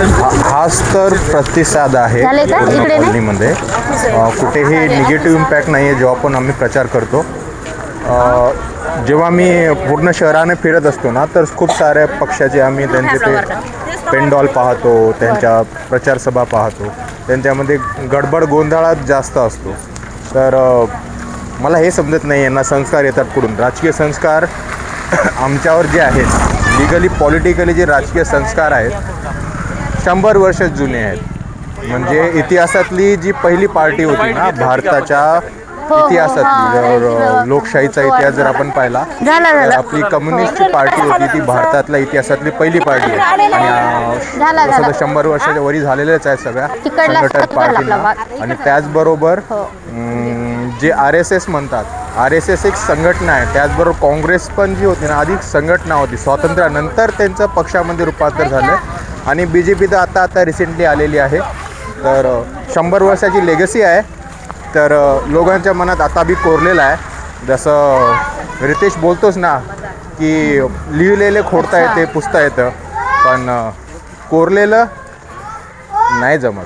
हाच तर प्रतिसाद आहे झाले का? पूर्ण इकडे नाही? कॉलनीमध्ये. कुठेही निगेटिव्ह इम्पॅक्ट नाही आहे जेव्हा पण आम्ही प्रचार करतो. जेव्हा मी पूर्ण शहराने फिरत असतो ना, तर खूप साऱ्या पक्षाचे आम्ही त्यांचे ते पेंडॉल पाहतो, त्यांच्या प्रचारसभा पाहतो. त्यांच्यामध्ये गडबड गोंधळात जास्त असतो. तर मला हे समजत नाही यांना संस्कार येतात कुठून. राजकीय संस्कार आमच्यावर जे आहेत, लिगली पॉलिटिकली जे राजकीय संस्कार आहेत 100 वर्ष जुने आहेत. म्हणजे इतिहासातली जी पहिली पार्टी होती ना भारताच्या इतिहासातली, जर लोकशाहीचा इतिहास जर आपण पाहिला तर आपली कम्युनिस्ट पार्टी होती ती भारतातल्या इतिहासातली पहिली पार्टी आहे. आणि तसं तर 100 वर्षाच्या वरी झालेल्याच आहेत सगळ्या संघटक पार्टींना. आणि त्याचबरोबर जे RSS म्हणतात, RSS एक संघटना आहे. त्याचबरोबर काँग्रेस पण जी होती ना आधी संघटना होती, स्वातंत्र्यानंतर त्यांचं पक्षामध्ये रूपांतर झालं. आणि BJP तर आता रिसेंटली आलेली आहे. तर 100 वर्षाची लेगसी आहे. तर लोकांच्या मनात आता बी कोरलेलं आहे. जसं रितेश बोलतोच ना की लिहिलेले खोडता येते पुसता येतं, पण कोरलेलं नाही जमत.